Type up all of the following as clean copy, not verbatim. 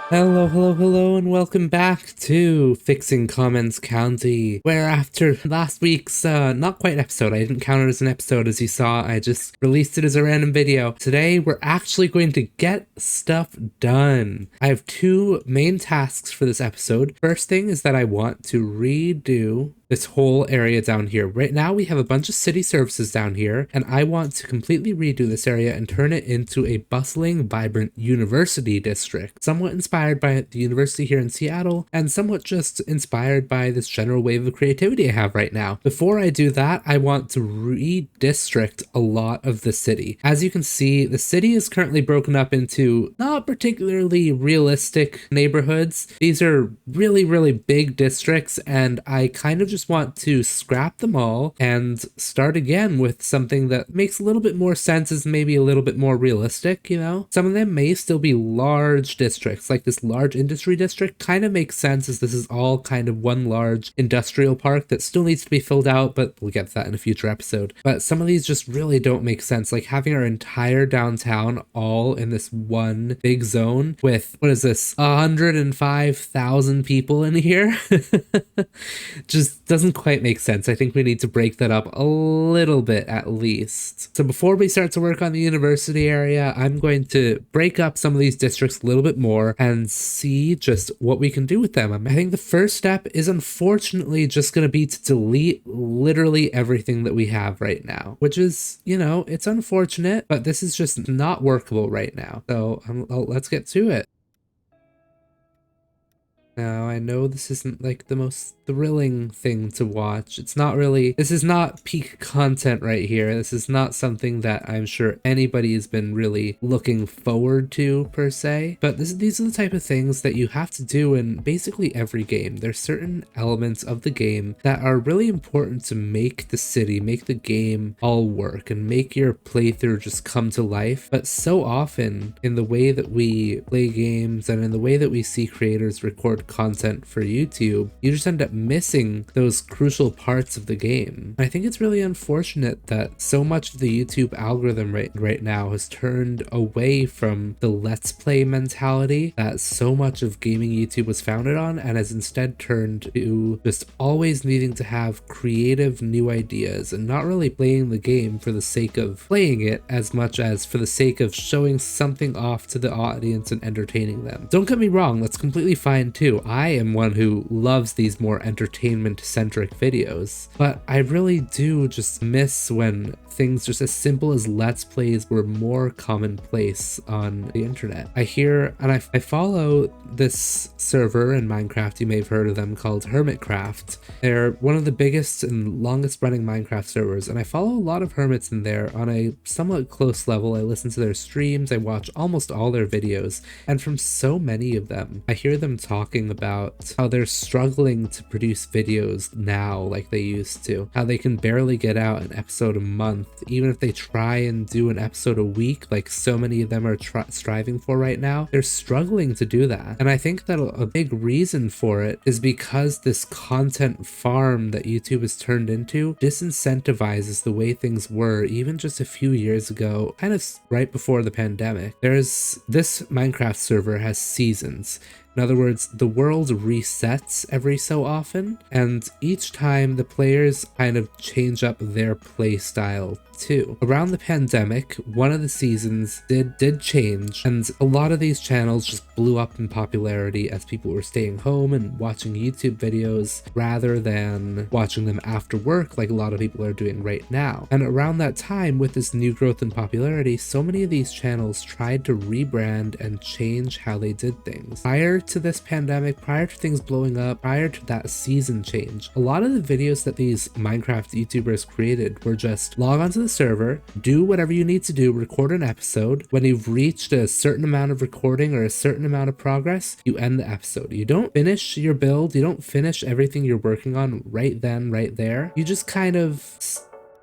Hello, hello, hello, and welcome back to Fixing Commons County, where after last week's not quite episode, I didn't count it as an episode as you saw, I just released it as a random video. Today, we're actually going to get stuff done. I have two main tasks for this episode. First thing is that I want to redo this whole area down here. Right now we have a bunch of city services down here, and I want to completely redo this area and turn it into a bustling, vibrant university district, somewhat inspired by the university here in Seattle, and somewhat just inspired by this general wave of creativity I have right now. Before I do that, I want to redistrict a lot of the city. As you can see, the city is currently broken up into not particularly realistic neighborhoods. These are really, really big districts, and I kind of just want to scrap them all and start again with something that makes a little bit more sense, is maybe a little bit more realistic, you know? Some of them may still be large districts, like this large industry district kind of makes sense as this is all kind of one large industrial park that still needs to be filled out, but we'll get to that in a future episode. But some of these just really don't make sense, like having our entire downtown all in this one big zone with, what is this, 105,000 people in here? Just doesn't quite make sense. I think we need to break that up a little bit at least. So before we start to work on the university area, I'm going to break up some of these districts a little bit more and see just what we can do with them. I think the first step is unfortunately just going to be to delete literally everything that we have right now, which is, you know, it's unfortunate, but this is just not workable right now. So let's get to it. Now, I know this isn't like the most thrilling thing to watch. It's not really, this is not peak content right here. This is not something that I'm sure anybody has been really looking forward to per se. But these are the type of things that you have to do in basically every game. There's certain elements of the game that are really important to make the city, make the game all work and make your playthrough just come to life. But so often in the way that we play games and in the way that we see creators record content for YouTube, you just end up missing those crucial parts of the game. I think it's really unfortunate that so much of the YouTube algorithm right now has turned away from the let's play mentality that so much of gaming YouTube was founded on, and has instead turned to just always needing to have creative new ideas and not really playing the game for the sake of playing it as much as for the sake of showing something off to the audience and entertaining them. Don't get me wrong, that's completely fine too. I am one who loves these more entertainment-centric videos, but I really do just miss when things just as simple as let's plays were more commonplace on the internet. I hear and I follow this server in Minecraft, you may have heard of them, called Hermitcraft. They're one of the biggest and longest running Minecraft servers, and I follow a lot of hermits in there on a somewhat close level. I listen to their streams, I watch almost all their videos, and from so many of them, I hear them talking about how they're struggling to produce videos now like they used to, how they can barely get out an episode a month, even if they try and do an episode a week like so many of them are striving for right now. They're struggling to do that, and I think that a big reason for it is because this content farm that YouTube has turned into disincentivizes the way things were even just a few years ago, kind of right before the pandemic. This Minecraft server has seasons. In other words, the world resets every so often, and each time the players kind of change up their play style too. Around the pandemic, one of the seasons did change, and a lot of these channels just blew up in popularity as people were staying home and watching YouTube videos rather than watching them after work like a lot of people are doing right now. And around that time, with this new growth in popularity, so many of these channels tried to rebrand and change how they did things. Prior to this pandemic, prior to things blowing up, prior to that season change, a lot of the videos that these Minecraft YouTubers created were just log onto the server, do whatever you need to do, record an episode. When you've reached a certain amount of recording or a certain amount of progress, you end the episode. You don't finish your build, you don't finish everything you're working on right then, right there. You just kind of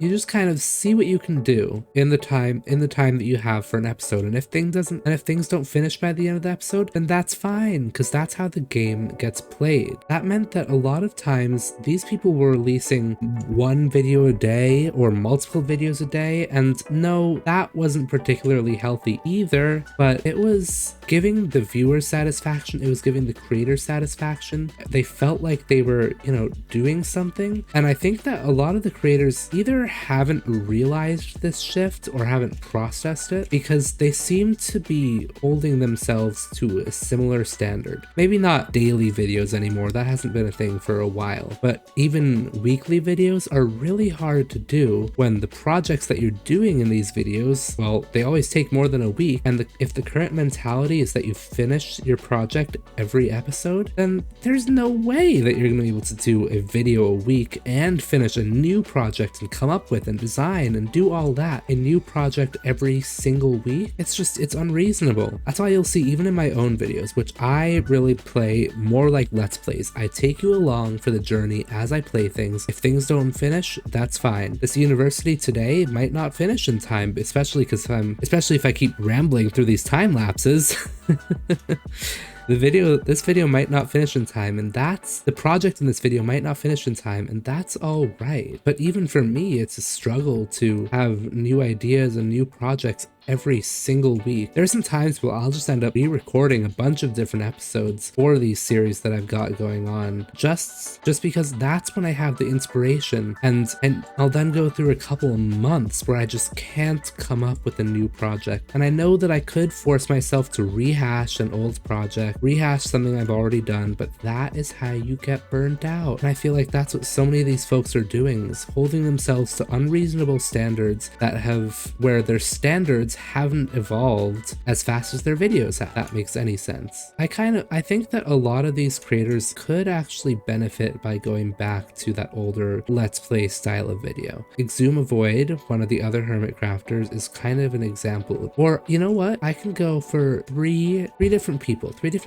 You just kind of see what you can do in the time that you have for an episode. And if things don't finish by the end of the episode, then that's fine, because that's how the game gets played. That meant that a lot of times these people were releasing one video a day or multiple videos a day, and no, that wasn't particularly healthy either, but it was giving the viewer satisfaction, it was giving the creator satisfaction. They felt like they were, doing something. And I think that a lot of the creators either haven't realized this shift or haven't processed it, because they seem to be holding themselves to a similar standard. Maybe not daily videos anymore, that hasn't been a thing for a while, but even weekly videos are really hard to do when the projects that you're doing in these videos, well, they always take more than a week. And if the current mentality is that you finish your project every episode, then there's no way that you're going to be able to do a video a week and finish a new project and come up with and design and do all that, a new project every single week. It's unreasonable. That's why you'll see, even in my own videos, which I really play more like Let's Plays, I take you along for the journey as I play things. If things don't finish, that's fine. This university today might not finish in time, especially if I keep rambling through these time lapses. This video might not finish in time, and the project in this video might not finish in time, and that's all right. But even for me, it's a struggle to have new ideas and new projects every single week. There's some times where I'll just end up re-recording a bunch of different episodes for these series that I've got going on, just because that's when I have the inspiration, and I'll then go through a couple of months where I just can't come up with a new project. And I know that I could force myself to rehash an old project, rehash something I've already done, but that is how you get burnt out. And I feel like that's what so many of these folks are doing, is holding themselves to unreasonable standards where their standards haven't evolved as fast as their videos have. That makes any sense. I think that a lot of these creators could actually benefit by going back to that older Let's Play style of video. Exuma Void, one of the other hermit crafters, is kind of an example. Or you know what? I can go for three different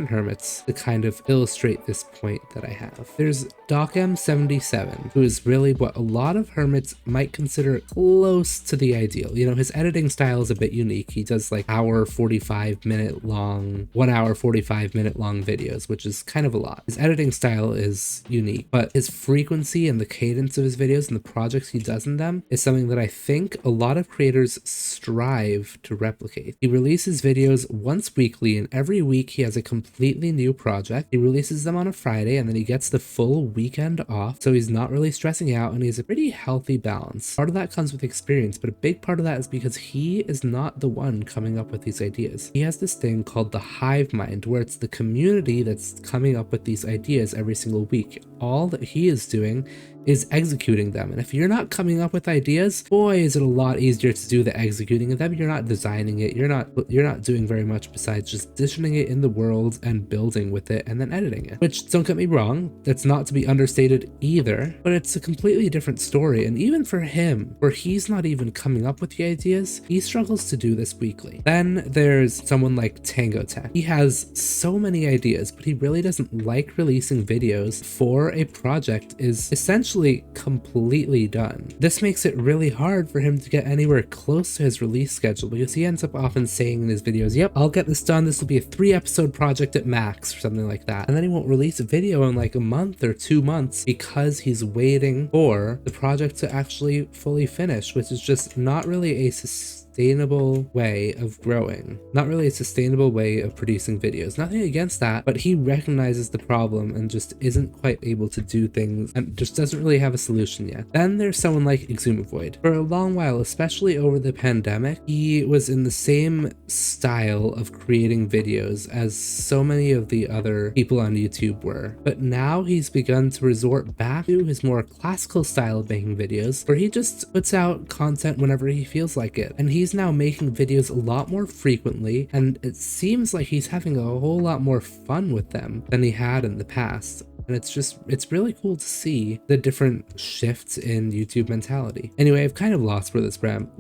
hermits to kind of illustrate this point that I have. There's DocM77, who is really what a lot of hermits might consider close to the ideal. His editing style is a bit unique. He does like 1 hour 45 minute long videos, which is kind of a lot. His editing style is unique, but his frequency and the cadence of his videos and the projects he does in them is something that I think a lot of creators strive to replicate. He releases videos once weekly, and every week he has a completely new project. He releases them on a Friday, and then he gets the full weekend off, so he's not really stressing out, and he has a pretty healthy balance. Part of that comes with experience, but a big part of that is because he is not the one coming up with these ideas. He has this thing called the hive mind, where it's the community that's coming up with these ideas every single week. All that he is doing is executing them. And if you're not coming up with ideas, boy, is it a lot easier to do the executing of them. You're not designing it. You're not doing very much besides just positioning it in the world and building with it and then editing it. Which, don't get me wrong, that's not to be understated either, but it's a completely different story. And even for him, where he's not even coming up with the ideas, he struggles to do this weekly. Then there's someone like Tango Tech. He has so many ideas, but he really doesn't like releasing videos for a project is essentially completely done. This makes it really hard for him to get anywhere close to his release schedule, because he ends up often saying in his videos, yep, I'll get this done, this will be a 3-episode project at max, or something like that. And then he won't release a video in like a month or 2 months because he's waiting for the project to actually fully finish, which is just not really a sustainable way of growing, not really a sustainable way of producing videos. Nothing against that, but he recognizes the problem and just isn't quite able to do things and just doesn't really have a solution yet. Then there's someone like Exuma Void. For a long while, especially over the pandemic, he was in the same style of creating videos as so many of the other people on YouTube were, but now he's begun to resort back to his more classical style of making videos, where he just puts out content whenever he feels like it. And he's now making videos a lot more frequently, and it seems like he's having a whole lot more fun with them than he had in the past. And it's really cool to see the different shifts in YouTube mentality. Anyway, I've kind of lost where this rant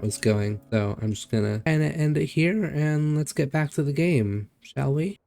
was going, so I'm just gonna kind of end it here, and let's get back to the game, shall we?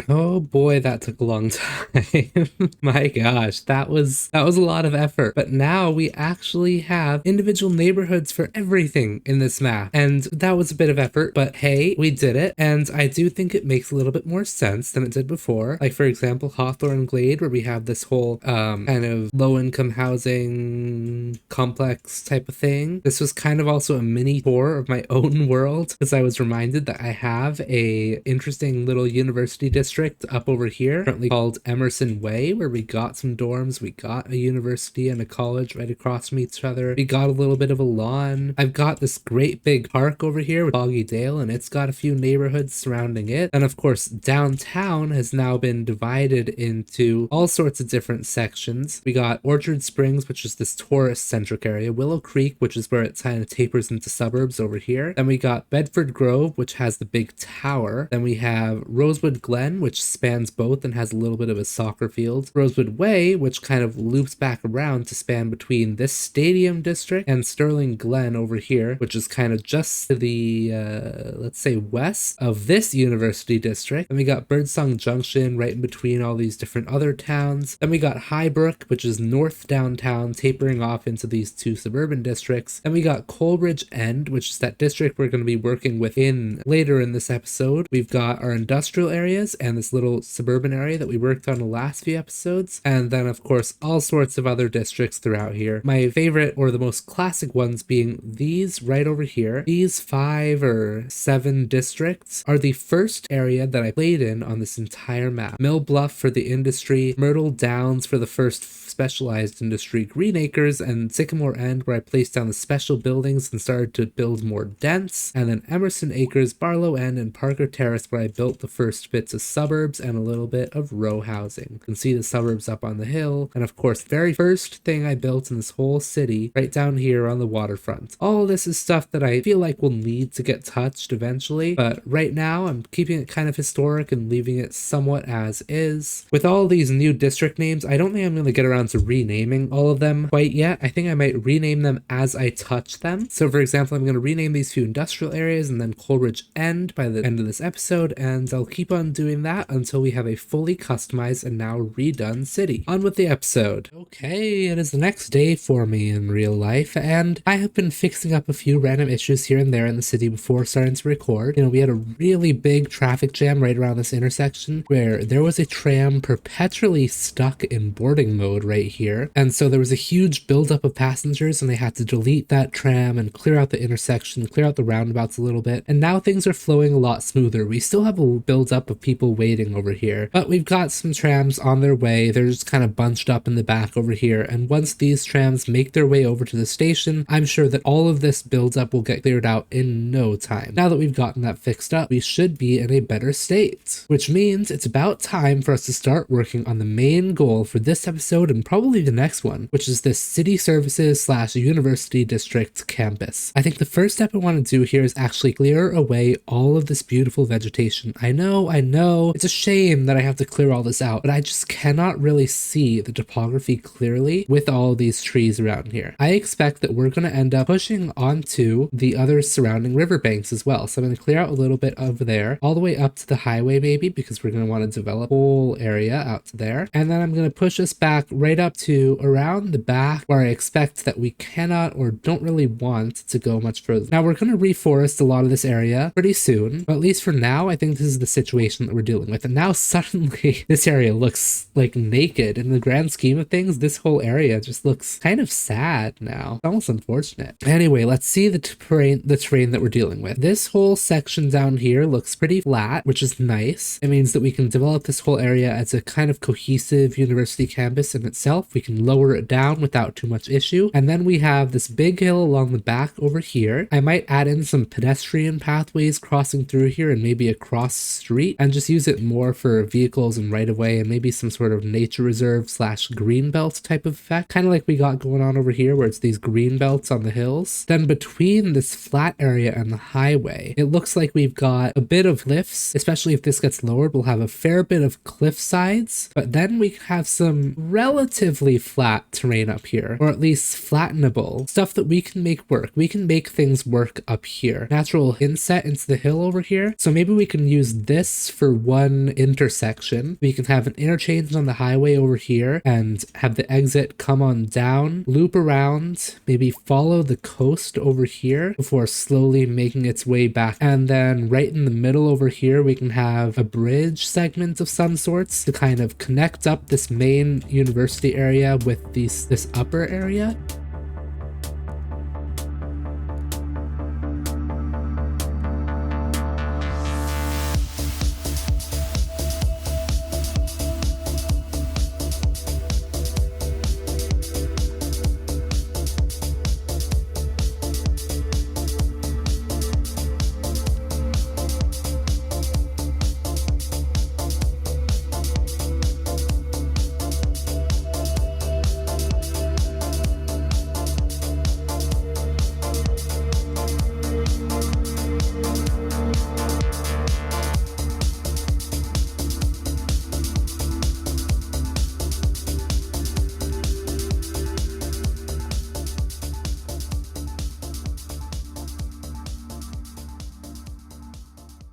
Oh boy, that took a long time. My gosh, that was a lot of effort. But now we actually have individual neighborhoods for everything in this map. And that was a bit of effort, but hey, we did it. And I do think it makes a little bit more sense than it did before. Like for example, Hawthorne Glade, where we have this whole kind of low-income housing complex type of thing. This was kind of also a mini tour of my own world, because I was reminded that I have a interesting little university district up over here, currently called Emerson Way, where we got some dorms, we got a university and a college right across from each other. We got a little bit of a lawn. I've got this great big park over here with Boggy Dale, and it's got a few neighborhoods surrounding it. And of course, downtown has now been divided into all sorts of different sections. We got Orchard Springs, which is this tourist-centric area, Willow Creek, which is where it kind of tapers into suburbs over here. Then we got Bedford Grove, which has the big tower. Then we have Rosewood Glen, which spans both and has a little bit of a soccer field. Rosewood Way, which kind of loops back around to span between this stadium district and Sterling Glen over here, which is kind of just to the, let's say, west of this university district. Then we got Birdsong Junction right in between all these different other towns. Then we got Highbrook, which is north downtown, tapering off into these two suburban districts. Then we got Coleridge End, which is that district we're going to be working within later in this episode. We've got our industrial areas and this little suburban area that we worked on the last few episodes. And then, of course, all sorts of other districts throughout here. My favorite, or the most classic ones, being these right over here. These 5 or 7 districts are the first area that I played in on this entire map. Mill Bluff for the industry, Myrtle Downs for the first specialized industry, Green Acres, and Sycamore End, where I placed down the special buildings and started to build more dense, and then Emerson Acres, Barlow End, and Parker Terrace, where I built the first bits of suburbs and a little bit of row housing. You can see the suburbs up on the hill, and of course, the very first thing I built in this whole city, right down here on the waterfront. All this is stuff that I feel like will need to get touched eventually, but right now I'm keeping it kind of historic and leaving it somewhat as is. With all these new district names, I don't think I'm going to get around to renaming all of them quite yet. I think I might rename them as I touch them. So for example, I'm going to rename these few industrial areas and then Coleridge End by the end of this episode, and I'll keep on doing that until we have a fully customized and now redone city. On with the episode. Okay, it is the next day for me in real life, and I have been fixing up a few random issues here and there in the city before starting to record. You know, we had a really big traffic jam right around this intersection where there was a tram perpetually stuck in boarding mode right here, and so there was a huge buildup of passengers and they had to delete that tram and clear out the intersection, clear out the roundabouts a little bit, and now things are flowing a lot smoother. We still have a buildup of people waiting over here, but we've got some trams on their way. They're just kind of bunched up in the back over here, and once these trams make their way over to the station, I'm sure that all of this buildup will get cleared out in no time. Now that we've gotten that fixed up, we should be in a better state, which means it's about time for us to start working on the main goal for this episode and probably the next one, which is this city services / university district campus. I think the first step I want to do here is actually clear away all of this beautiful vegetation. I know, it's a shame that I have to clear all this out, but I just cannot really see the topography clearly with all these trees around here. I expect that we're going to end up pushing onto the other surrounding riverbanks as well. So I'm going to clear out a little bit over there, all the way up to the highway maybe, because we're going to want to develop a whole area out to there. And then I'm going to push us back right up to around the back where I expect that we cannot or don't really want to go much further. Now we're going to reforest a lot of this area pretty soon, but at least for now, I think this is the situation that we're dealing with. And now suddenly this area looks like naked. In the grand scheme of things, this whole area just looks kind of sad now. It's almost unfortunate. Anyway, let's see the terrain that we're dealing with. This whole section down here looks pretty flat, which is nice. It means that we can develop this whole area as a kind of cohesive university campus in itself. We can lower it down without too much issue. And then we have this big hill along the back over here. I might add in some pedestrian pathways crossing through here and maybe across the street and just use it more for vehicles and right of way and maybe some sort of nature reserve / green belt type of effect, kind of like we got going on over here where it's these green belts on the hills. Then between this flat area and the highway, it looks like we've got a bit of cliffs, especially if this gets lowered, we'll have a fair bit of cliff sides, but then we have some relatively relatively flat terrain up here, or at least flattenable, stuff that we can make work. We can make things work up here. Natural inset into the hill over here. So maybe we can use this for one intersection. We can have an interchange on the highway over here and have the exit come on down, loop around, maybe follow the coast over here before slowly making its way back. And then right in the middle over here, we can have a bridge segment of some sorts to kind of connect up this main university area with this upper area.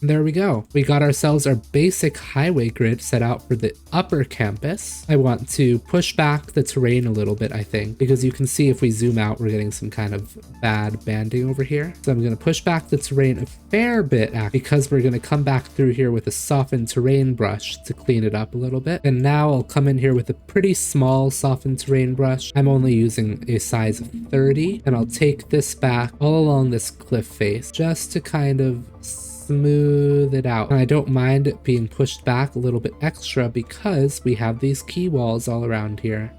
There we go. We got ourselves our basic highway grid set out for the upper campus. I want to push back the terrain a little bit, I think, because you can see if we zoom out, we're getting some kind of bad banding over here. So I'm going to push back the terrain a fair bit because we're going to come back through here with a softened terrain brush to clean it up a little bit. And now I'll come in here with a pretty small softened terrain brush. I'm only using a size of 30, and I'll take this back all along this cliff face just to kind of smooth it out. And I don't mind it being pushed back a little bit extra because we have these key walls all around here.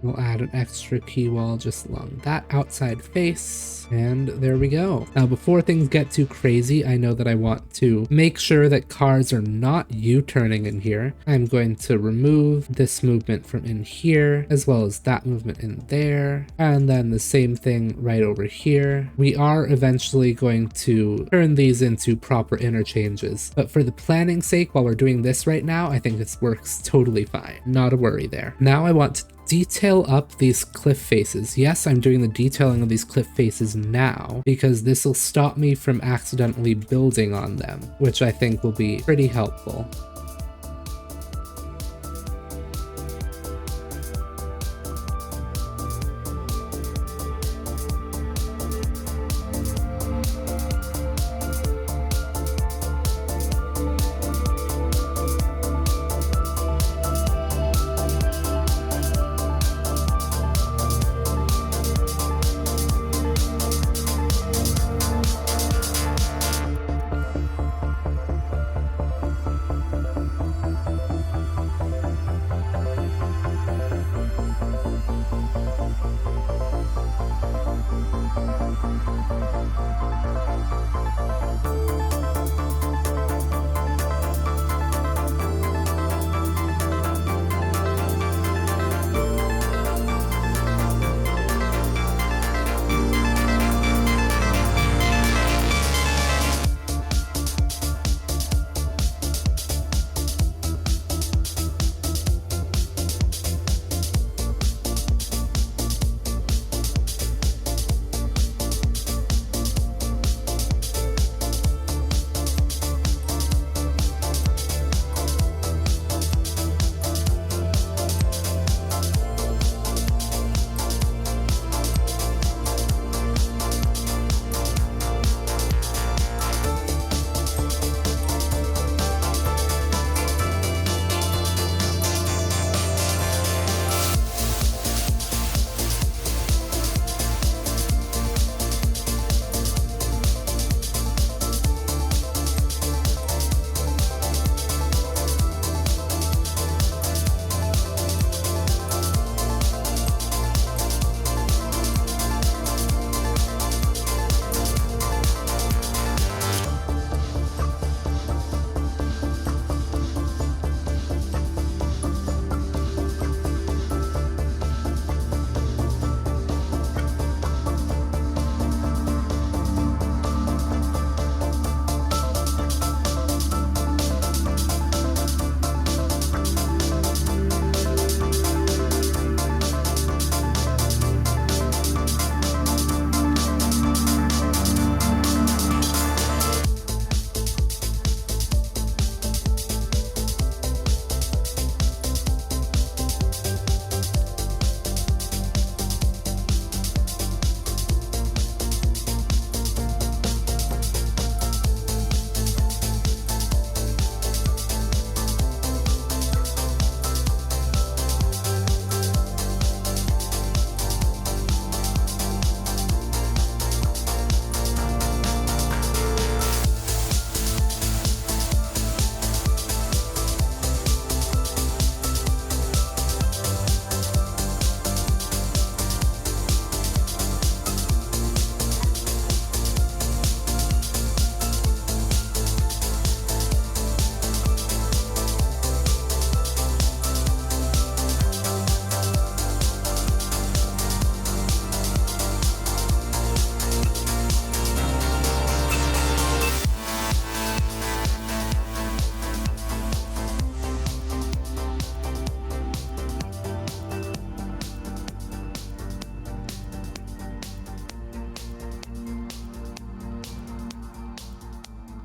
We'll add an extra key wall just along that outside face. And there we go. Now, before things get too crazy, I know that I want to make sure that cars are not U-turning in here. I'm going to remove this movement from in here, as well as that movement in there. And then the same thing right over here. We are eventually going to turn these into proper interchanges. But for the planning sake, while we're doing this right now, I think this works totally fine. Not a worry there. Now I want to detail up these cliff faces. Yes, I'm doing the detailing of these cliff faces now because this will stop me from accidentally building on them, which I think will be pretty helpful.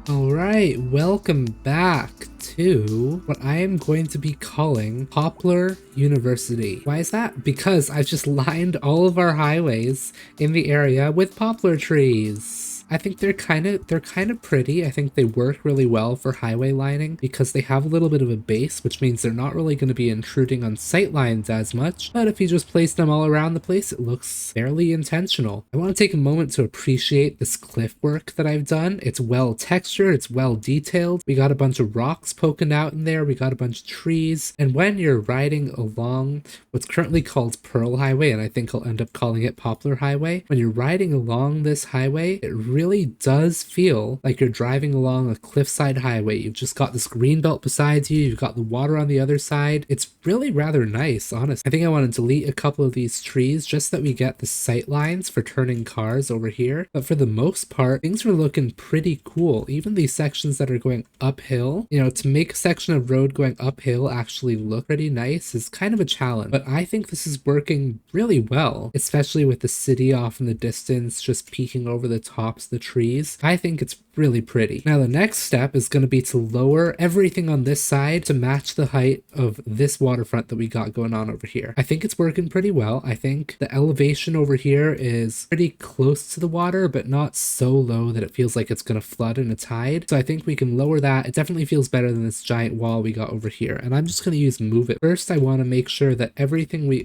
All right, welcome back to what I am going to be calling Poplar University. Why is that? Because I've just lined all of our highways in the area with poplar trees. I think they're kind of pretty. I think they work really well for highway lining because they have a little bit of a base, which means they're not really going to be intruding on sight lines as much. But if you just place them all around the place, it looks fairly intentional. I want to take a moment to appreciate this cliff work that I've done. It's well textured, it's well detailed. We got a bunch of rocks poking out in there, we got a bunch of trees, and when you're riding along what's currently called Pearl Highway, and I think I'll end up calling it Poplar Highway, when you're riding along this highway, it really does feel like you're driving along a cliffside highway. You've just got this green belt beside you, you've got the water on the other side. It's really rather nice, honestly. I think I want to delete a couple of these trees just that we get the sight lines for turning cars over here, but for the most part, things are looking pretty cool. Even these sections that are going uphill, you know, to make a section of road going uphill actually look pretty nice is kind of a challenge, but I think this is working really well, especially with the city off in the distance just peeking over the tops of the trees. I think it's really pretty. Now the next step is going to be to lower everything on this side to match the height of this waterfront that we got going on over here. I think it's working pretty well. I think the elevation over here is pretty close to the water, but not so low that it feels like it's going to flood in a tide. So I think we can lower that. It definitely feels better than this giant wall we got over here. And I'm just going to use move it. First, I want to make sure that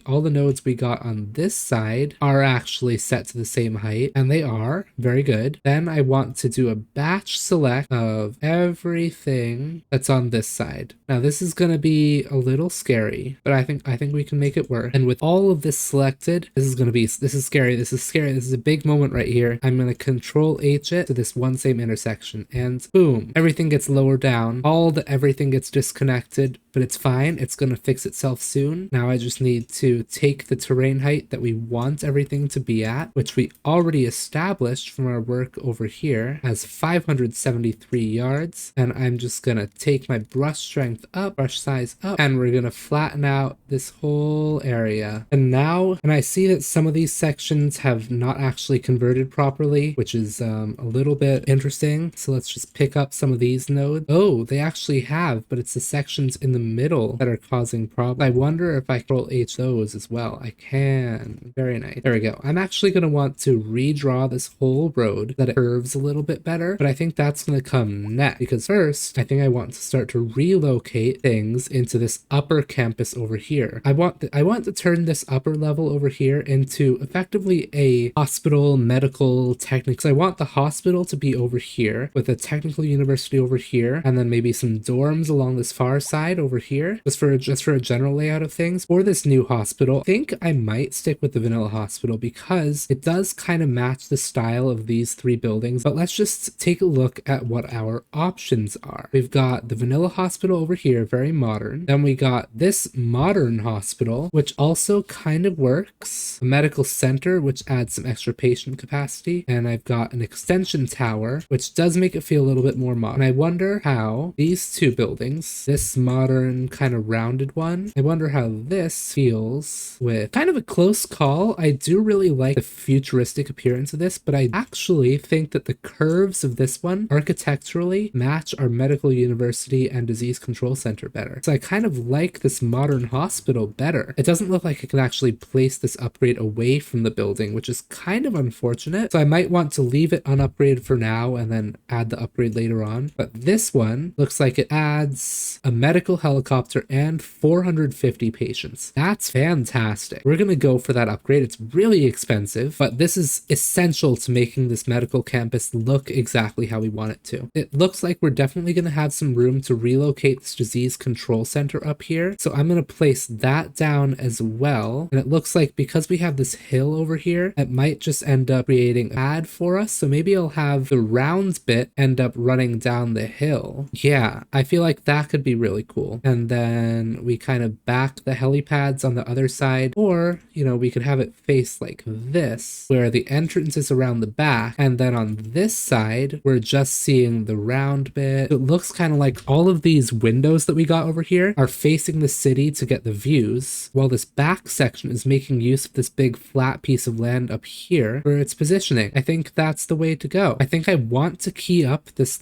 all the nodes we got on this side are actually set to the same height, and they are. Very good. Then I want to do a batch select of everything that's on this side. Now this is going to be a little scary, but I think we can make it work. And with all of this selected, this is scary. This is a big moment right here. I'm going to control H it to this one same intersection, and boom, everything gets lowered down. Everything gets disconnected, but it's fine. It's going to fix itself soon. Now I just need to take the terrain height that we want everything to be at, which we already established from our work over here as 573 yards. And I'm just going to take my brush strength up, brush size up, and we're going to flatten out this whole area. And I see that some of these sections have not actually converted properly, which is a little bit interesting. So let's just pick up some of these nodes. Oh, they actually have, but it's the sections in the middle that are causing problems. I wonder if I control H those as well. I can. Very nice. There we go. I'm actually going to want to redraw this whole road that it curves a little bit better, but I think that's going to come next, because first I think I want to start to relocate things into this upper campus over here. I want to turn this upper level over here into effectively a hospital, medical, technics. I want the hospital to be over here with a technical university over here, and then maybe some dorms along this far side over here, just for a general layout of things. For this new hospital, I think I might stick with the vanilla hospital because it does kind of match the style of these three buildings. But let's just take a look at what our options are. We've got the vanilla hospital over here, very modern. Then we got this modern hospital, which also kind of works. A medical center, which adds some extra patient capacity. And I've got an extension tower, which does make it feel a little bit more modern. And I wonder how these two buildings, this modern kind of rounded one, I wonder how this feels with kind of a close call. I do really like the futuristic appearance of this, but I actually think that the curves of this one architecturally match our medical university and disease control center better. So I kind of like this modern hospital better. It doesn't look like I can actually place this upgrade away from the building, which is kind of unfortunate. So I might want to leave it unupgraded for now and then add the upgrade later on. But this one looks like it adds a medical helicopter and 450 patients. That's fantastic. We're going to go for that upgrade. It's really expensive, but this is essential to making this medical campus look exactly how we want it to. It looks like we're definitely going to have some room to relocate this disease control center up here. So I'm going to place that down as well. And it looks like because we have this hill over here, it might just end up creating a pad for us. So maybe I'll have the round bit end up running down the hill. Yeah, I feel like that could be really cool. and then we kind of back the helipads on the other side, or, you know, we could have it face like this, where the entrance is around the back, and then on this side, we're just seeing the round bit. It looks kind of like all of these windows that we got over here are facing the city to get the views, while this back section is making use of this big flat piece of land up here for its positioning. I think that's the way to go. I think I want to key up this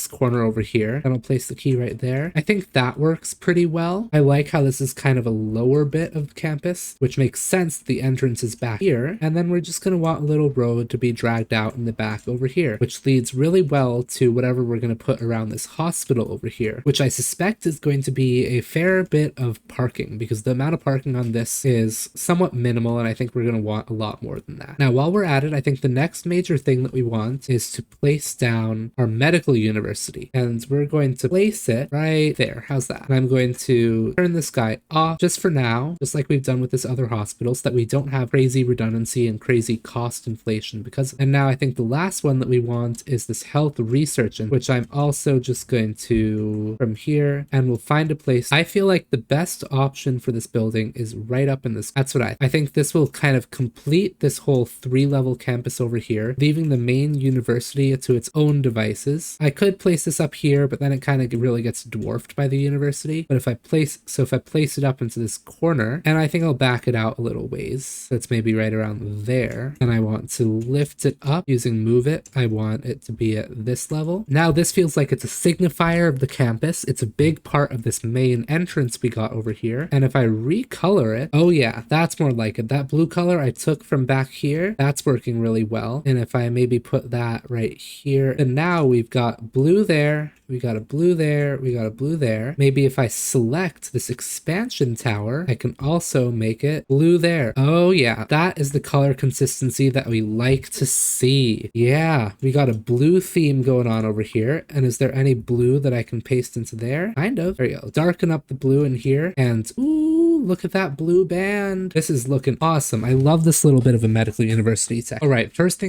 corner over here, and I'll place the key right there. I think that works pretty well. I like how this is kind of a lower bit of campus, which makes sense. The entrance is back here, and then we're just going to want a little road to be dragged out in the back over here, which leads really well to whatever we're going to put around this hospital over here, which I suspect is going to be a fair bit of parking, because the amount of parking on this is somewhat minimal, and I think we're going to want a lot more than that. Now, while we're at it, I think the next major thing that we want is to place down our medical university, and we're going to place it right there. How's that? And I'm going to turn this guy off just for now, just like we've done with this other hospital, so that we don't have crazy redundancy and crazy cost inflation because. And now I think the last one that we want is this health research, which I'm also just going to from here, and we'll find a place. I feel like the best option for this building is right up in this. That's what I think this will kind of complete this whole 3-level campus over here, leaving the main university to its own devices. I could place this up here, but then it kind of really gets dwarfed by the university. But if I place it up into this corner, and I think I'll back it out a little ways, that's maybe right around there, and I want to lift it up using move it. I want it to be at this level. Now this feels like it's a signifier of the campus. It's a big part of this main entrance we got over here. And if I recolor it, oh yeah, that's more like it. That blue color I took from back here, that's working really well. And if I maybe put that right here, and now we've got blue there, we got a blue there, we got a blue there. Maybe if I select this expansion tower, I can also make it blue there. Oh yeah, that is the color consistency that we like to see. Yeah, we got a blue theme going on over here. And is there any blue that I can paste into there? Kind of. There you go. Darken up the blue in here, and ooh, look at that blue band. This is looking awesome. I love this little bit of a medical university tech. All right, first,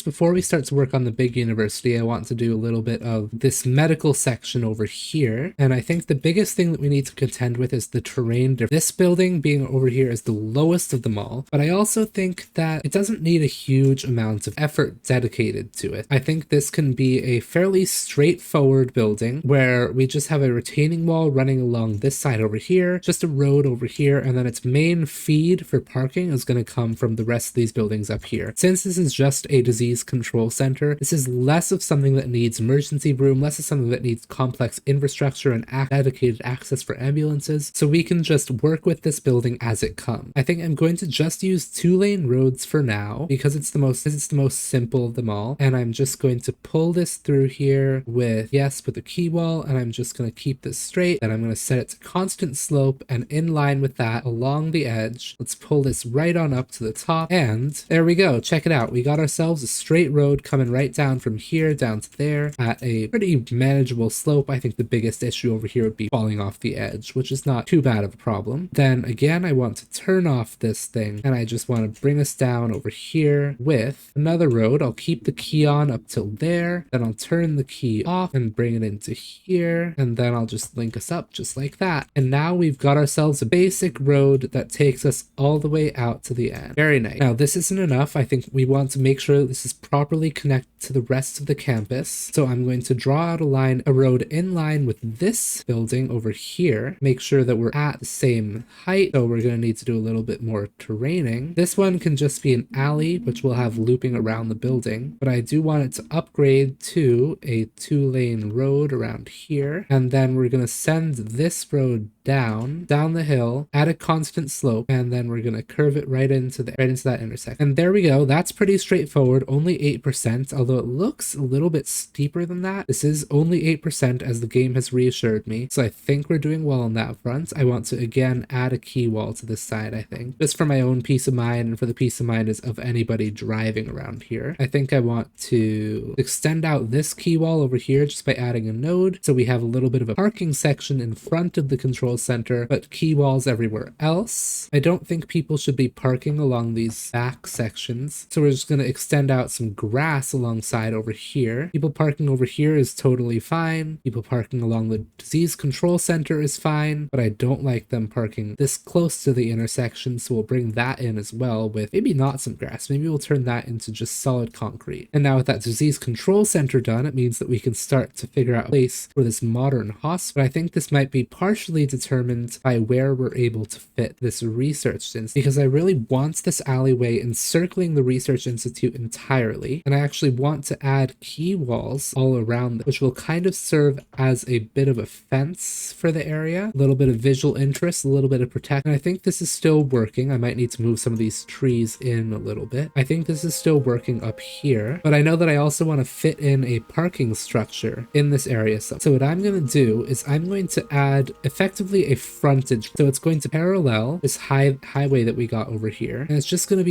before we start to work on the big university, I want to do a little bit of this medical section over here. And I think the biggest thing that we need to contend with is the terrain. This building being over here is the lowest of them all, but I also think that it doesn't need a huge amount of effort dedicated to it. I think this can be a fairly straightforward building where we just have a retaining wall running along this side over here, just a road over here, and then its main feed for parking is going to come from the rest of these buildings up here. Since this is just a disease control center, this is less of something that needs emergency room, less of something that needs complex infrastructure and dedicated access for ambulances, so we can just work with this building as it comes. I think I'm going to just use 2-lane roads for now because it's the most simple of them all, and I'm just going to pull this through here with a key wall, and I'm just going to keep this straight, and I'm going to set it to constant slope, and in line with that along the edge, let's pull this right on up to the top, and there we go. Check it out. We got ourselves a straight road coming right down from here down to there at a pretty manageable slope. I think the biggest issue over here would be falling off the edge, which is not too bad of a problem. Then again, I want to turn off this thing, and I just want to bring us down over here with another road. I'll keep the key on up till there, then I'll turn the key off and bring it into here, and then I'll just link us up just like that. And now we've got ourselves a basic road that takes us all the way out to the end. Very nice. Now this isn't enough. I think we want to make sure this is properly connected to the rest of the campus. So I'm going to draw out a road in line with this building over here. Make sure that we're at the same height. So we're going to need to do a little bit more terraining. This one can just be an alley, which we'll have looping around the building, but I do want it to upgrade to a 2-lane road around here. And then we're going to send this road down the hill at a constant slope, and then we're going to curve it right into that intersection. And there we go. That's pretty straightforward. Only 8%, although it looks a little bit steeper than that. This is only 8%, as the game has reassured me. So I think we're doing well on that front. I want to again add a key wall to this side, I think, just for my own peace of mind and for the peace of mind of anybody driving around here. I think I want to extend out this key wall over here just by adding a node, so we have a little bit of a parking section in front of the control center, but key walls everywhere else. I don't think people should be parking along these back sections, so we're just going to extend out some grass alongside over here. People parking over here is totally fine. People parking along the disease control center is fine, but I don't like them parking this close to the intersection, so we'll bring that in as well with maybe not some grass. Maybe we'll turn that into just solid concrete. And now with that disease control center done, it means that we can start to figure out a place for this modern hospital. I think this might be partially determined by where we're able to fit this research institute, because I really want this alleyway encircling the research institute entirely, and I actually want to add quay walls all around it, which will kind of serve as a bit of a fence for the area, a little bit of visual interest, a little bit of protection. I think this is still working. I might need to move some of these trees in a little bit. I think this is still working up here, but I know that I also want to fit in a parking structure in this area. So what I'm going to do is I'm going to add effectively a frontage. So it's going to parallel this highway that we got over here, and it's just going to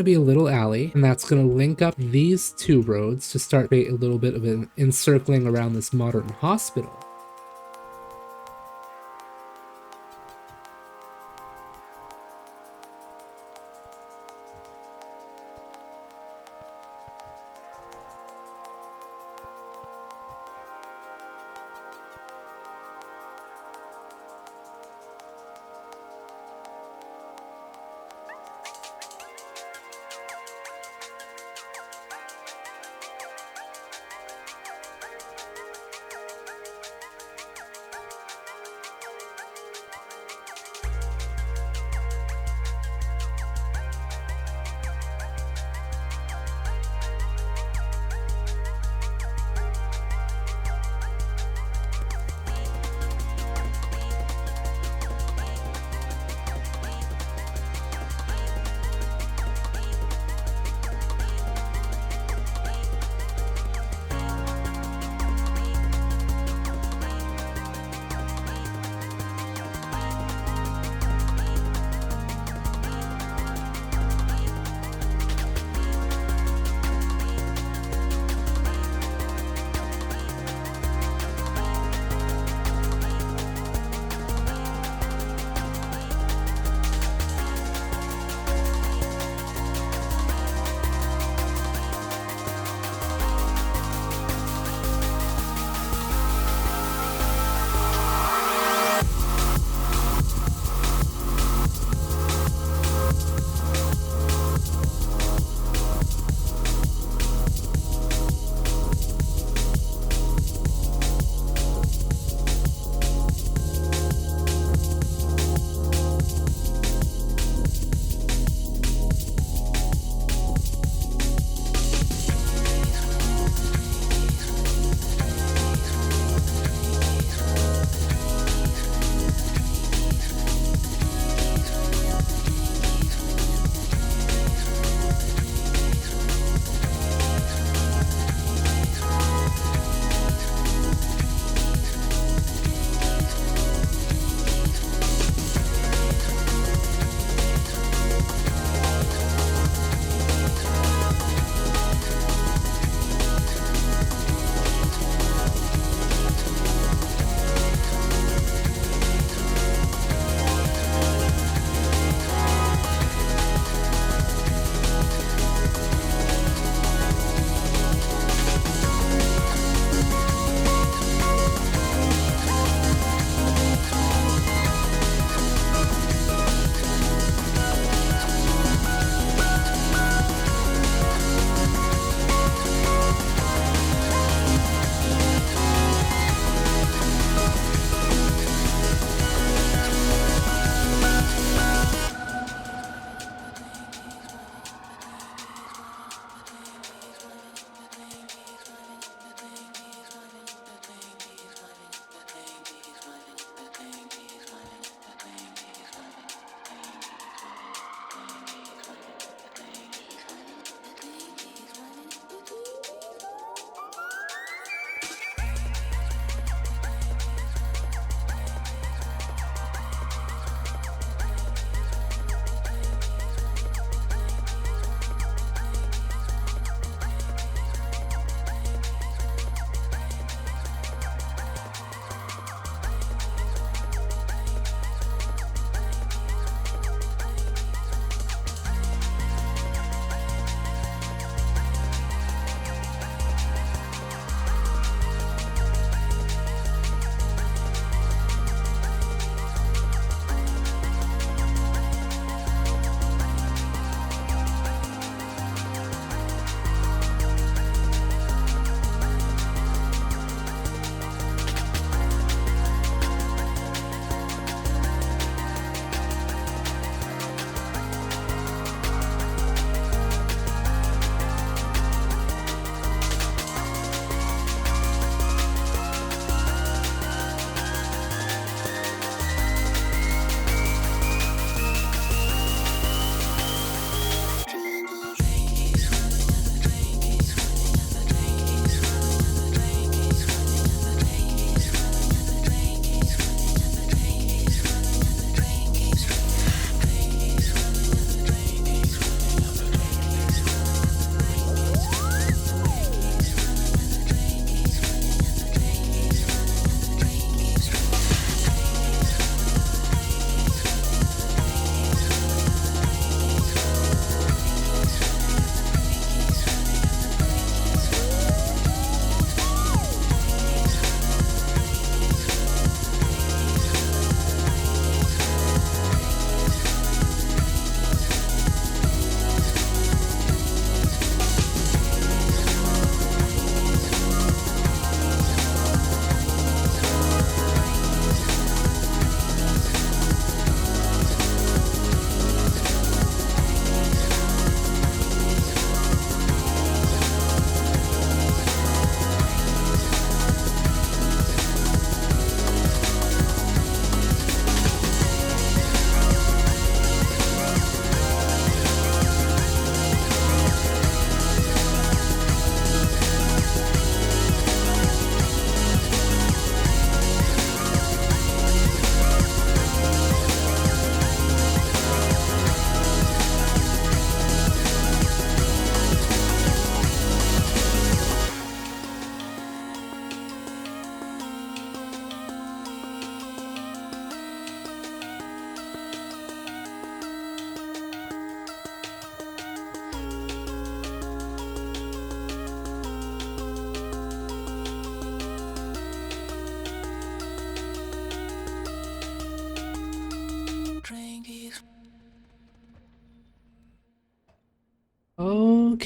be a little alley, and that's going to link up these two roads to start create a little bit of an encircling around this modern hospital.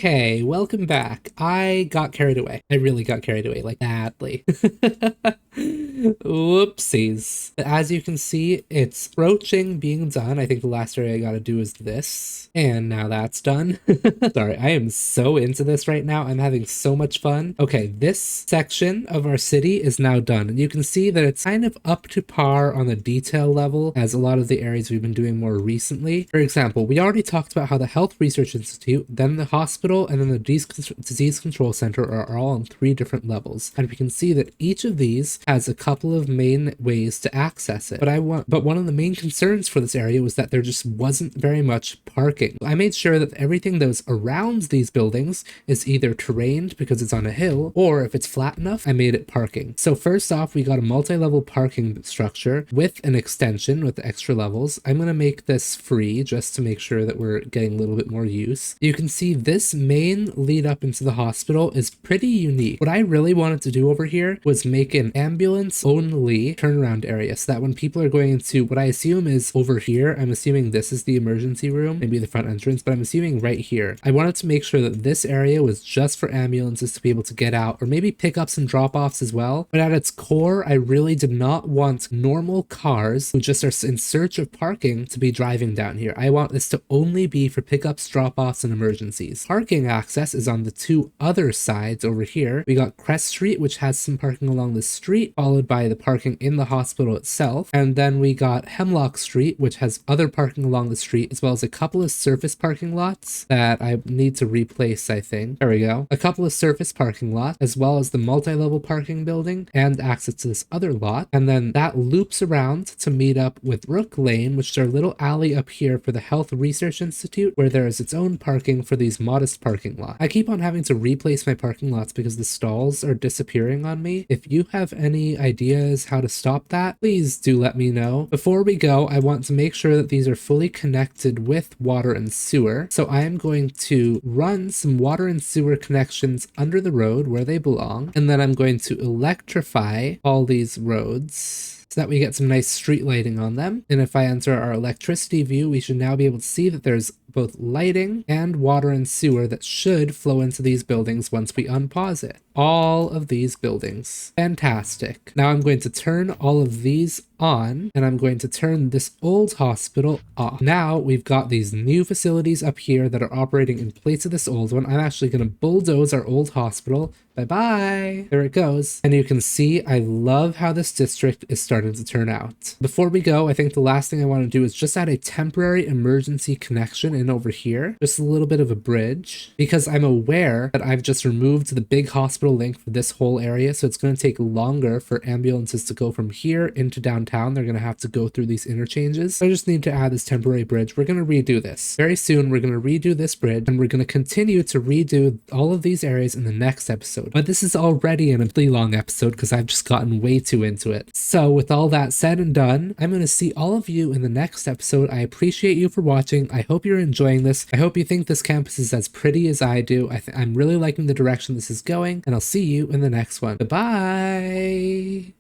Okay, welcome back. I got carried away. I really got carried away, like badly. Whoopsies. But as you can see, it's approaching being done. I think the last area I gotta do is this. And now that's done. Sorry, I am so into this right now. I'm having so much fun. Okay, this section of our city is now done. And you can see that it's kind of up to par on the detail level as a lot of the areas we've been doing more recently. For example, we already talked about how the Health Research Institute, then the hospital, and then the Disease Control Center are all on 3 different levels. And we can see that each of these has a couple of main ways to access it. But one of the main concerns for this area was that there just wasn't very much parking. I made sure that everything that was around these buildings is either terrained because it's on a hill, or if it's flat enough, I made it parking. So first off, we got a multi-level parking structure with an extension with extra levels. I'm going to make this free just to make sure that we're getting a little bit more use. You can see this main lead up into the hospital is pretty unique. What I really wanted to do over here was make an ambulance only turnaround area so that when people are going into what I assume is over here, I'm assuming this is the emergency room, maybe the front entrance, but I'm assuming right here. I wanted to make sure that this area was just for ambulances to be able to get out, or maybe pickups and drop-offs as well. But at its core, I really did not want normal cars who just are in search of parking to be driving down here. I want this to only be for pickups, drop-offs, and emergencies. Parking access is on the 2 other sides over here. We got Crest Street, which has some parking along the street, followed by the parking in the hospital itself. And then we got Hemlock Street, which has other parking along the street, as well as a couple of surface parking lots that I need to replace, I think. There we go. A couple of surface parking lots, as well as the multi-level parking building and access to this other lot. And then that loops around to meet up with Rook Lane, which is our little alley up here for the Health Research Institute, where there is its own parking for these modest parking lots. I keep on having to replace my parking lots because the stalls are disappearing on me. If you have any ideas how to stop that, please do let me know. Before we go, I want to make sure that these are fully connected with water and sewer. So I am going to run some water and sewer connections under the road where they belong. And then I'm going to electrify all these roads so that we get some nice street lighting on them. And if I enter our electricity view, we should now be able to see that there's both lighting and water and sewer that should flow into these buildings once we unpause it. All of these buildings. Fantastic. Now I'm going to turn all of these on, and I'm going to turn this old hospital off. Now we've got these new facilities up here that are operating in place of this old one. I'm actually going to bulldoze our old hospital. Bye-bye. There it goes. And you can see I love how this district is starting to turn out. Before we go, I think the last thing I want to do is just add a temporary emergency connection in over here. Just a little bit of a bridge, because I'm aware that I've just removed the big hospital link for this whole area, so it's going to take longer for ambulances to go from here into downtown. They're going to have to go through these interchanges. So I just need to add this temporary bridge. We're going to redo this. Very soon, we're going to redo this bridge, and we're going to continue to redo all of these areas in the next episode. But this is already an really long episode because I've just gotten way too into it. So with all that said and done, I'm going to see all of you in the next episode. I appreciate you for watching. I hope you're enjoying this. I hope you think this campus is as pretty as I do. I'm really liking the direction this is going, and I'll see you in the next one. Goodbye.